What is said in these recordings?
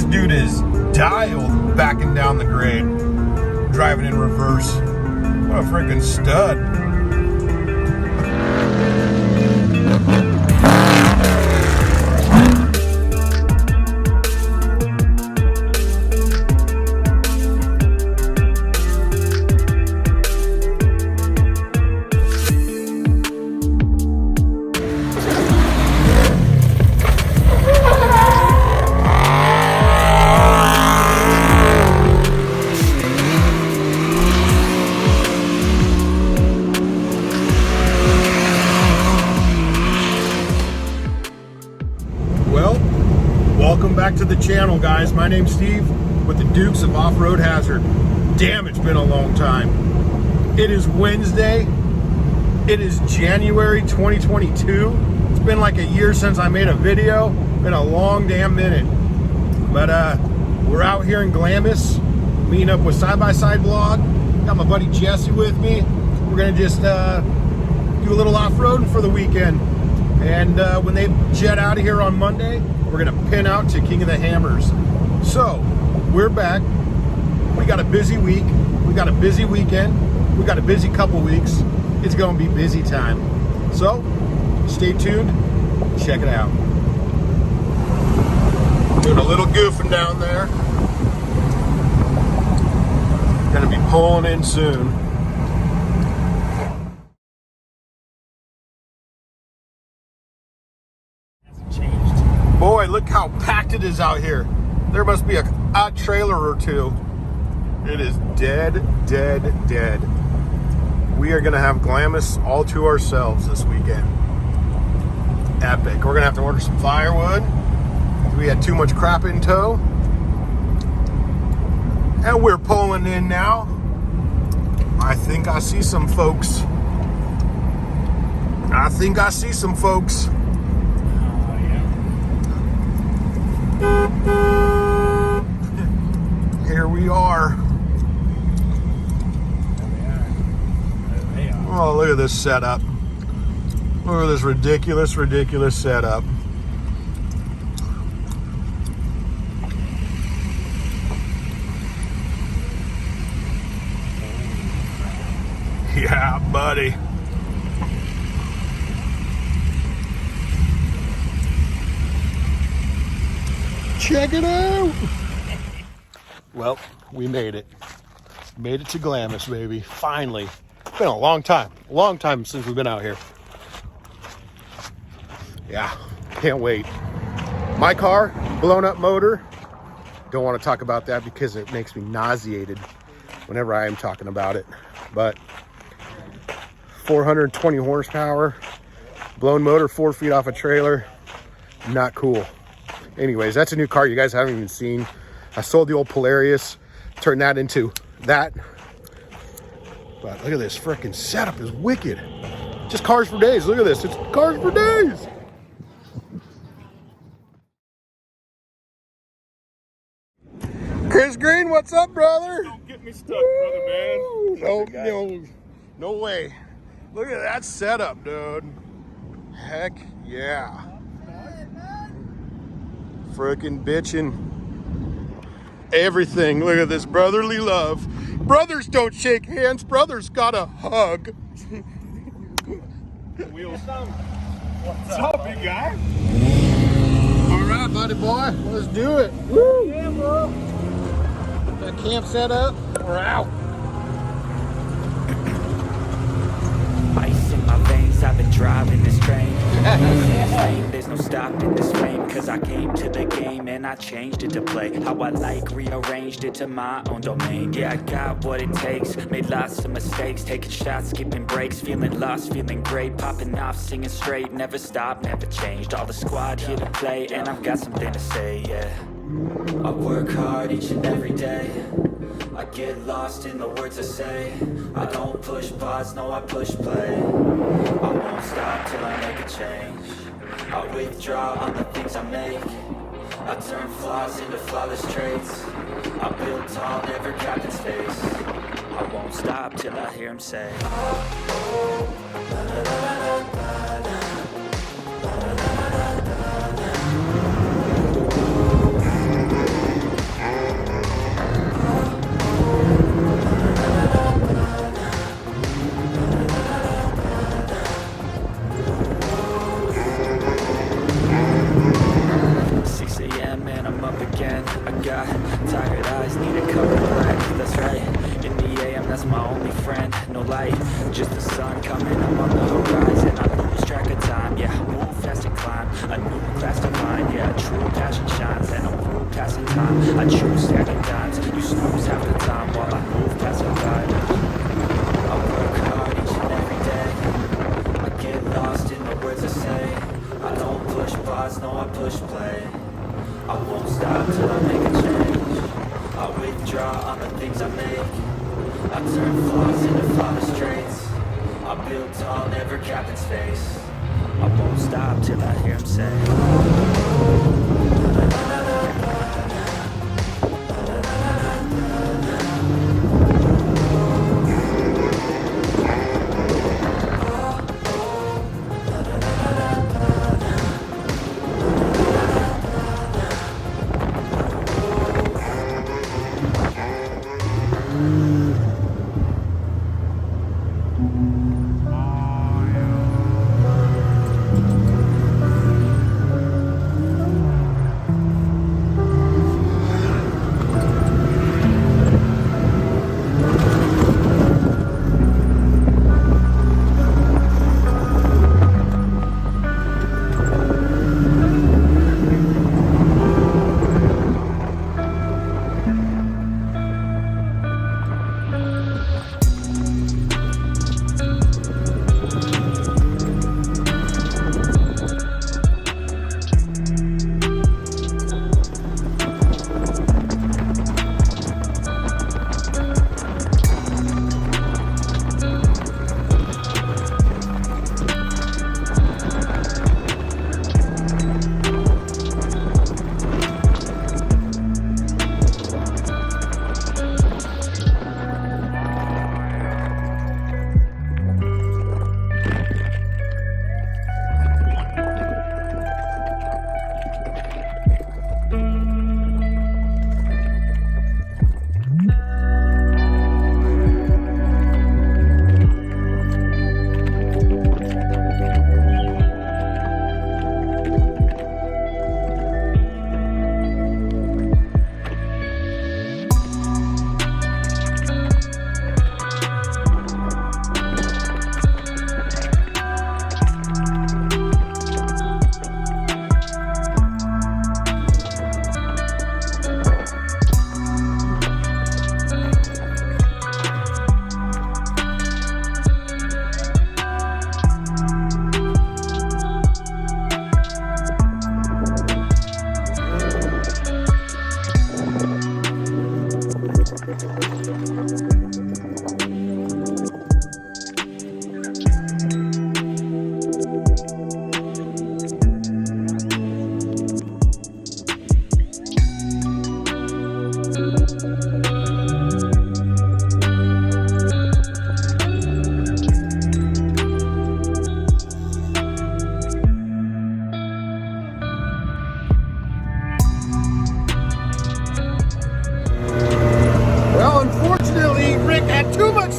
This dude is dialed backing down the grade, driving in reverse. What a freaking stud. Welcome back to the channel, guys. My name's Steve with the Dukes of Off-Road Hazard. Damn, it's been a long time. It is Wednesday. It is January 2022. It's been like a year since I made a video. Been a long damn minute. But we're out here in Glamis, meeting up with SXSBLOG. Got my buddy Jesse with me. We're gonna just do a little off-roading for the weekend. And when they jet out of here on Monday, we're gonna pin out to King of the Hammers. So, we're back. We got a busy week. We got a busy weekend. We got a busy couple weeks. It's gonna be busy time. So, stay tuned. Check it out. Doing a little goofing down there. Gonna be pulling in soon. Boy, look how packed it is out here. There must be a trailer or two. It is dead, dead, dead. We are gonna have Glamis all to ourselves this weekend. Epic. We're gonna have to order some firewood. We had too much crap in tow. And we're pulling in now. I think I see some folks. Here we are. Oh, look at this setup. Look at this ridiculous, ridiculous setup. Yeah, buddy. Check it out. Well, we made it. Made it to Glamis, baby. Finally. It's been a long time since we've been out here. Yeah, can't wait. My car, blown up motor. Don't want to talk about that because it makes me nauseated whenever I am talking about it. But 420 horsepower, blown motor, 4 feet off a trailer. Not cool. Anyways, that's a new car you guys haven't even seen. I sold the old Polarius, turned that into that. But look at this freaking setup is wicked. Just cars for days. Look at this. It's cars for days. Chris Green, what's up, brother? Don't get me stuck, brother, man. No way. Look at that setup, dude. Heck yeah. Freaking bitching. Everything. Look at this brotherly love. Brothers don't shake hands. Brothers gotta hug. What's up, big guy? All right, buddy boy. Let's do it. Woo. Yeah, bro. That camp set up. We're out. Ice in my veins, I've been driving this train. There's no stopping this flame, cause I came to the game and I changed it to play how I like, rearranged it to my own domain. Yeah, I got what it takes, made lots of mistakes, taking shots, skipping breaks, feeling lost, feeling great, popping off, singing straight, never stopped, never changed. All the squad here to play, and I've got something to say, yeah. I work hard each and every day, I get lost in the words I say. I don't push pause, no, I push play. I won't stop till I make a change. I withdraw on the things I make. I turn flaws into flawless traits. I build tall, never capped in space. I won't stop till I hear him say, got tired eyes, need a cup of black. That's right, in the AM, that's my only friend. No light, just the sun coming up on the horizon. I lose track of time, yeah, move fast and climb a new class to find. Yeah, true passion shines and I'm through passing time. I choose stacking dimes, you snooze half the time while I move past the vibe. I work hard each and every day, I get lost in the words I say. I don't push pause, no I push play. I won't stop till I make a change. I withdraw on the things I make. I turn flaws into flawless traits. I build tall, never cap in space. I won't stop till I hear him say.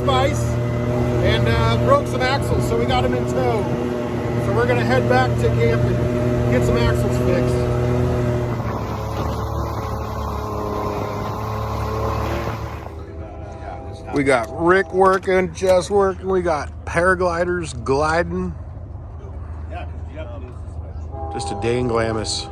spice and broke some axles, so we got them in tow. So we're gonna head back to camp and get some axles fixed. We got Rick working, Jess working, we got paragliders gliding. Just a day in Glamis.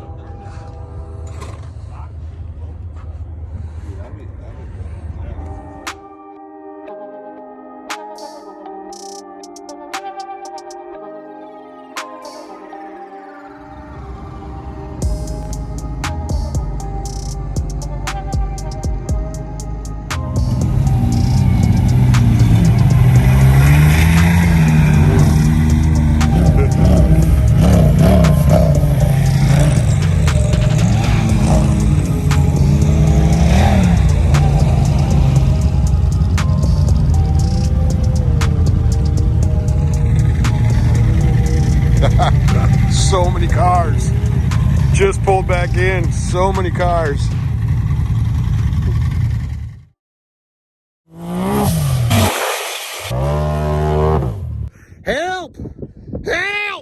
So many cars. Just pulled back in. So many cars. Help! Help!